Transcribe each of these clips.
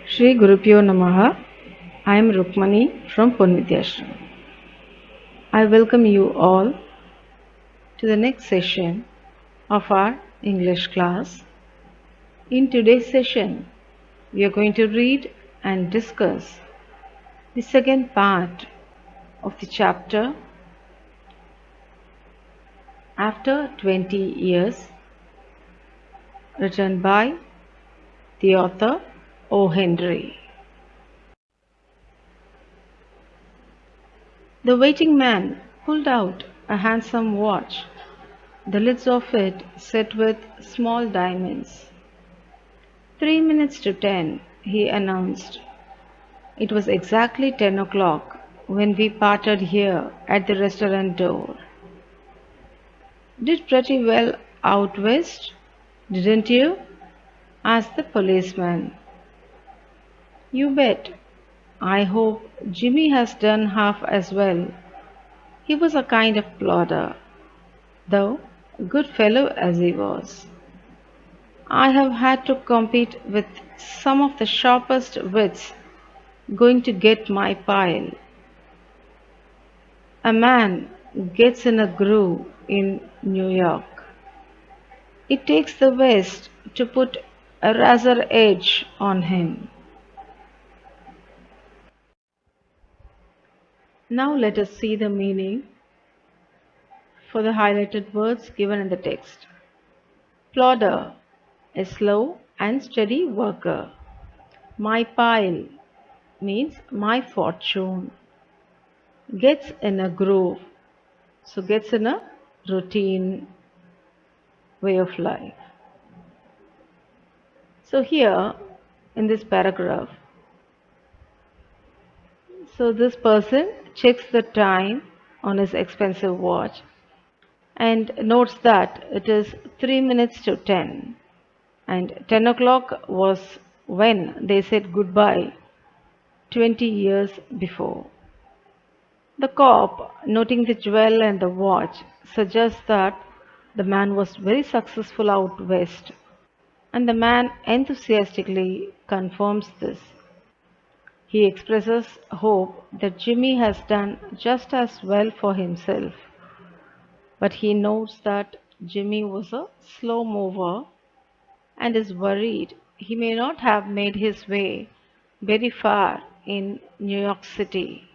Shri Gurupyo Namaha. I am Rukmani from Ponvidyashram. I welcome you all to the next session of our English class. In today's session, we are going to read and discuss the second part of the chapter After 20 Years, written by the author O. Henry. The waiting man pulled out a handsome watch, the lids of it set with small diamonds. 3 minutes to 10, he announced. It was exactly 10 o'clock when we parted here at the restaurant door. Did pretty well out west, didn't you? Asked the policeman. You bet. I hope Jimmy has done half as well. He was a kind of plodder, though a good fellow as he was. I have had to compete with some of the sharpest wits going to get my pile. A man gets in a groove in New York. It takes the West to put a razor edge on him. Now let us see the meaning for the highlighted words given in the text. Plodder, a slow and steady worker. My pile means my fortune. Gets in a groove, so gets in a routine way of life. So here in this paragraph, so this person checks the time on his expensive watch and notes that it is 3 minutes to 10 and 10 o'clock was when they said goodbye 20 years before. The cop, noting the jewel and the watch, suggests that the man was very successful out west, and the man enthusiastically confirms this. He expresses hope that Jimmy has done just as well for himself, but he notes that Jimmy was a slow mover and is worried he may not have made his way very far in New York City.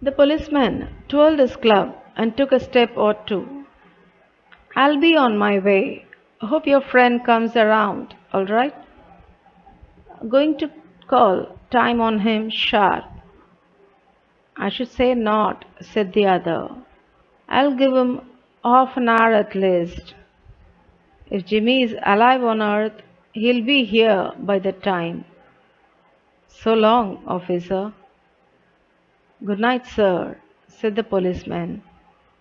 The policeman twirled his club and took a step or two. I'll be on my way. Hope your friend comes around, all right? Going to call time on him sharp. I should say not, said the other. I'll give him half an hour at least. If Jimmy is alive on earth, he'll be here by that time. So long, officer. Good night, sir, said the policeman,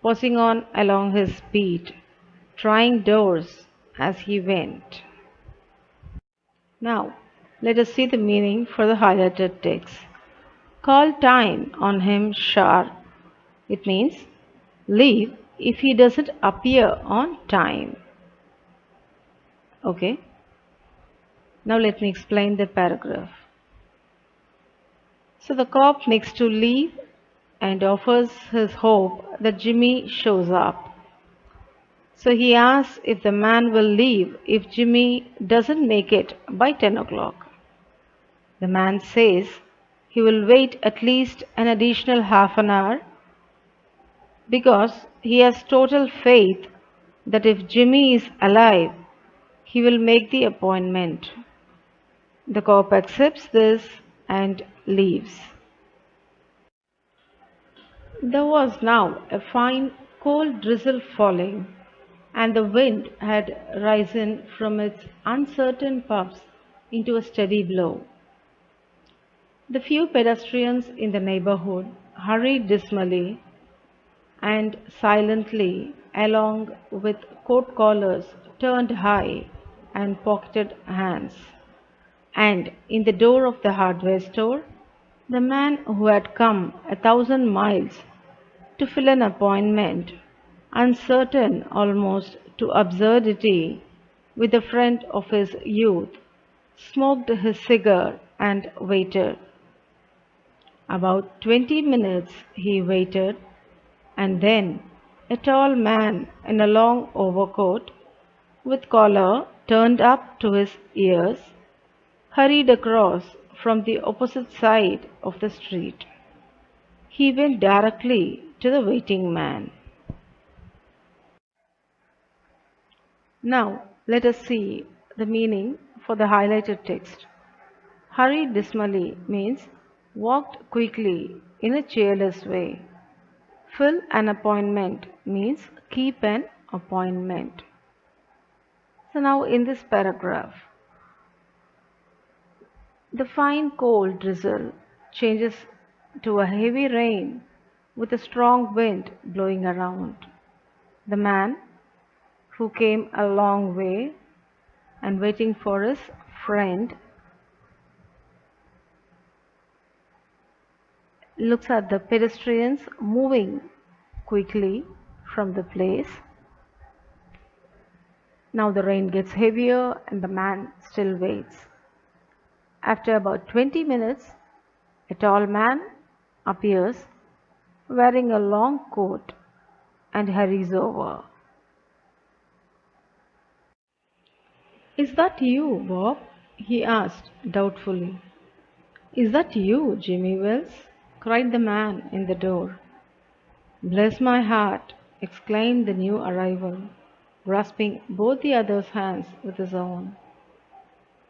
passing on along his beat, trying doors as he went. Now, let us see the meaning for the highlighted text. Call time on him sharp. It means leave if he doesn't appear on time. Okay, now let me explain the paragraph. So the cop makes to leave and offers his hope that Jimmy shows up. So he asks if the man will leave if Jimmy doesn't make it by 10 o'clock. The man says he will wait at least an additional half an hour because he has total faith that if Jimmy is alive, he will make the appointment. The cop accepts this and leaves. There was now a fine cold drizzle falling, and the wind had risen from its uncertain puffs into a steady blow. The few pedestrians in the neighborhood hurried dismally and silently along with coat collars turned high and pocketed hands. And in the door of the hardware store, the man who had come 1,000 miles to fill an appointment uncertain almost to absurdity, with a friend of his youth, smoked his cigar and waited. About 20 minutes he waited, and then a tall man in a long overcoat, with collar turned up to his ears, hurried across from the opposite side of the street. He went directly to the waiting man. Now let us see the meaning for the highlighted text. Hurried dismally means walked quickly in a cheerless way. Fill an appointment means keep an appointment. So now in this paragraph, the fine cold drizzle changes to a heavy rain with a strong wind blowing around. The man, who came a long way and waiting for his friend, looks at the pedestrians moving quickly from the place. Now the rain gets heavier and the man still waits. After about 20 minutes, a tall man appears wearing a long coat and hurries over. "Is that you, Bob?" he asked doubtfully. "Is that you, Jimmy Wells?" cried the man in the door. "Bless my heart!" exclaimed the new arrival, grasping both the other's hands with his own.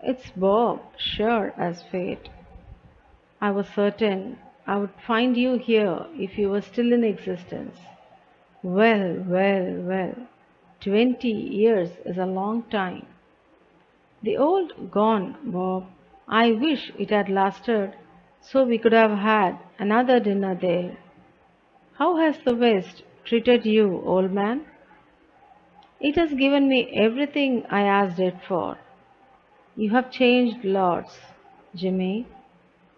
"It's Bob, sure as fate. I was certain I would find you here if you were still in existence. Well, well, well, 20 years is a long time. The old gone, Bob. I wish it had lasted so we could have had another dinner there. How has the West treated you, old man?" "It has given me everything I asked it for. You have changed lots, Jimmy.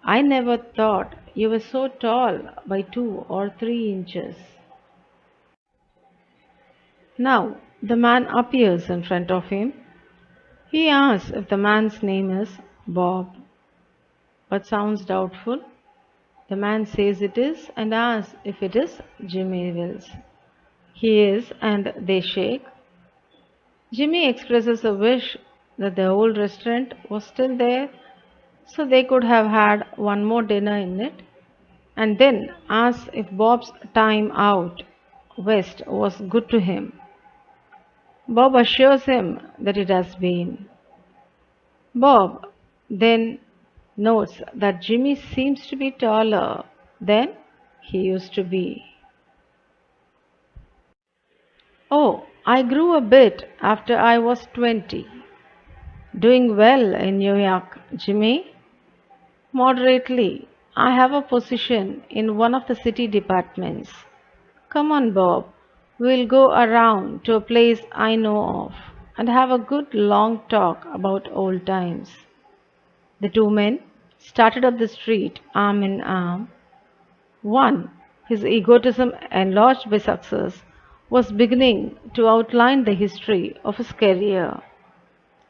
I never thought you were so tall by 2 or 3 inches." Now the man appears in front of him. He asks if the man's name is Bob, but sounds doubtful. The man says it is and asks if it is Jimmy Wills. He is, and they shake. Jimmy expresses a wish that the old restaurant was still there so they could have had one more dinner in it, and then asks if Bob's time out west was good to him. Bob assures him that it has been. Bob then notes that Jimmy seems to be taller than he used to be. "Oh, I grew a bit after I was 20. Doing well in New York, Jimmy?" "Moderately. I have a position in one of the city departments. Come on, Bob. We'll go around to a place I know of and have a good long talk about old times." The two men started up the street arm in arm. One, his egotism enlarged by success, was beginning to outline the history of his career.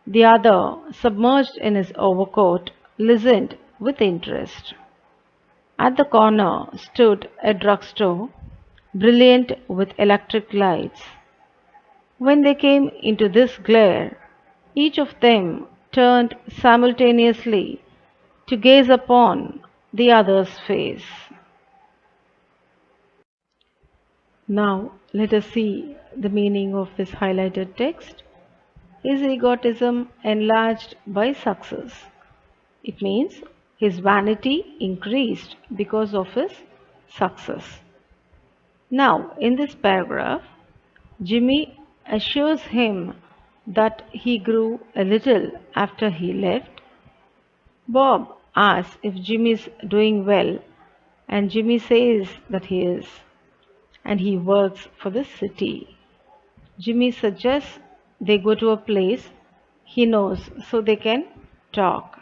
The other, submerged in his overcoat, listened with interest. At the corner stood a drugstore, brilliant with electric lights. When they came into this glare, each of them turned simultaneously to gaze upon the other's face. Now let us see the meaning of this highlighted text. His egotism enlarged by success. It means his vanity increased because of his success. Now, in this paragraph, Jimmy assures him that he grew a little after he left. Bob asks if Jimmy is doing well, and Jimmy says that he is, and he works for the city. Jimmy suggests they go to a place he knows so they can talk.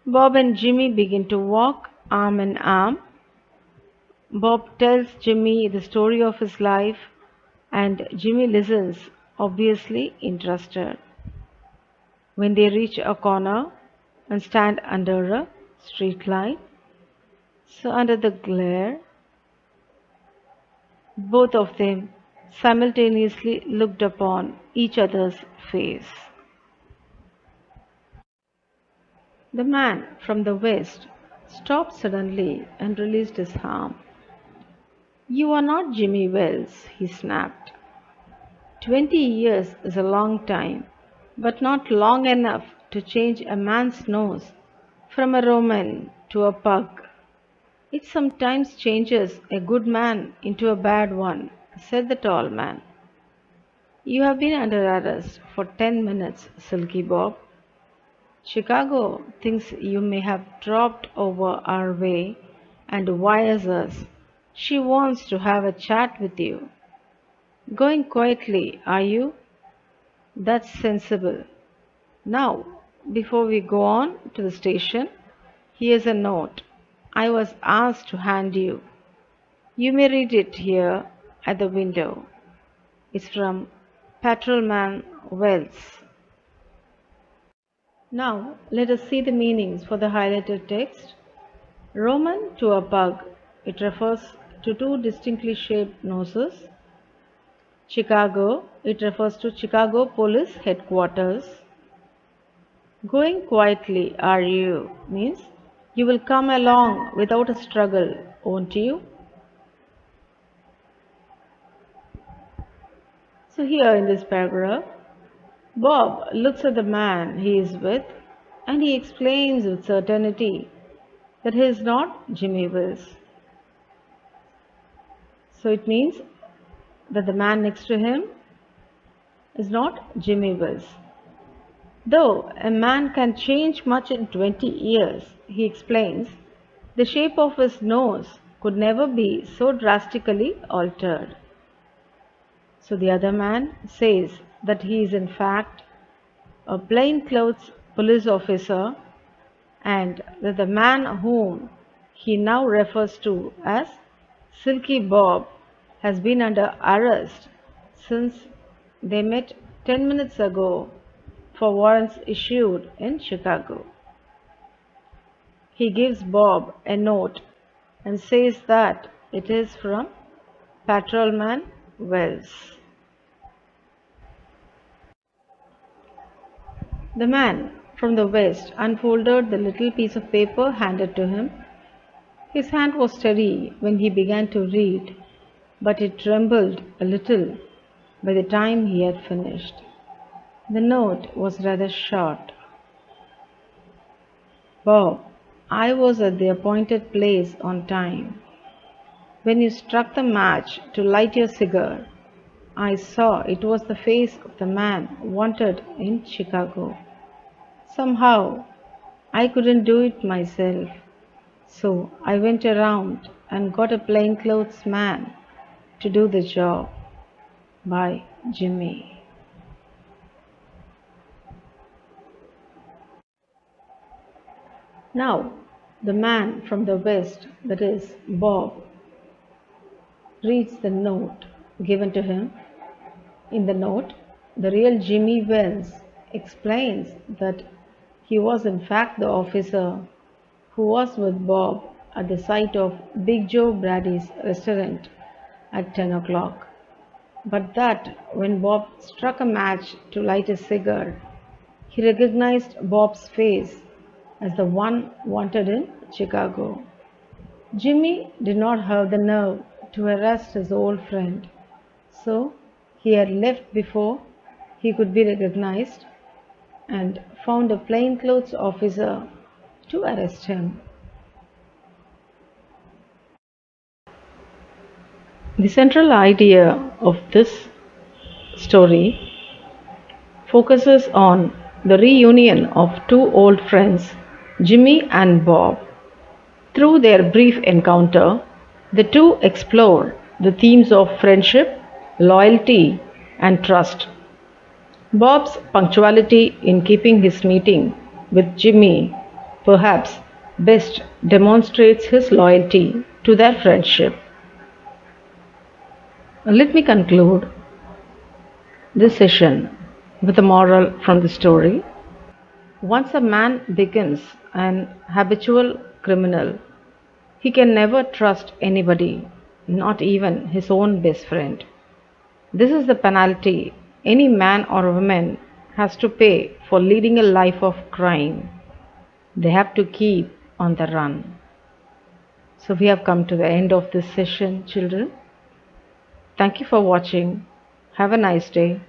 Bob and Jimmy begin to walk arm in arm. Bob tells Jimmy the story of his life, and Jimmy listens, obviously interested. When they reach a corner and stand under a street light, so under the glare, both of them simultaneously looked upon each other's face. The man from the west stopped suddenly and released his arm. "You are not Jimmy Wells," he snapped. 20 years is a long time, but not long enough to change a man's nose from a Roman to a pug. "It sometimes changes a good man into a bad one," said the tall man. "You have been under arrest for 10 minutes, Silky Bob. Chicago thinks you may have dropped over our way and wires us. She wants to have a chat with you. Going quietly, are you? That's sensible. Now, before we go on to the station, here's a note I was asked to hand you. You may read it here at the window. It's from Patrolman Wells." Now, let us see the meanings for the highlighted text. Roman to a pug. It refers to two distinctly shaped noses. Chicago. It refers to Chicago Police Headquarters. Going quietly, are you? Means you will come along without a struggle, won't you? So, here in this paragraph, Bob looks at the man he is with and he explains with certainty that he is not Jimmy Wills. So, it means that the man next to him is not Jimmy Wills. Though a man can change much in 20 years, he explains, the shape of his nose could never be so drastically altered. So the other man says that he is in fact a plainclothes police officer and that the man whom he now refers to as Silky Bob has been under arrest since they met 10 minutes ago for warrants issued in Chicago. He gives Bob a note and says that it is from Patrolman Wells. The man from the west unfolded the little piece of paper handed to him. His hand was steady when he began to read, but it trembled a little by the time he had finished. The note was rather short. "Bob, I was at the appointed place on time. When you struck the match to light your cigar, I saw it was the face of the man wanted in Chicago. Somehow, I couldn't do it myself, so I went around and got a plainclothes man to do the job. By Jimmy." Now, the man from the west, that is Bob, reads the note given to him. In the note, the real Jimmy Wells explains that he was in fact the officer who was with Bob at the site of Big Joe Brady's restaurant at 10 o'clock, but that when Bob struck a match to light a cigar, he recognized Bob's face as the one wanted in Chicago. Jimmy did not have the nerve to arrest his old friend, so he had left before he could be recognized and found a plainclothes officer to arrest him. The central idea of this story focuses on the reunion of two old friends, Jimmy and Bob. Through their brief encounter, the two explore the themes of friendship, loyalty, and trust. Bob's punctuality in keeping his meeting with Jimmy perhaps best demonstrates his loyalty to their friendship. Let me conclude this session with a moral from the story. Once a man becomes an habitual criminal, he can never trust anybody, not even his own best friend. This is the penalty any man or woman has to pay for leading a life of crime. They have to keep on the run. So, we have come to the end of this session, children. Thank you for watching. Have a nice day.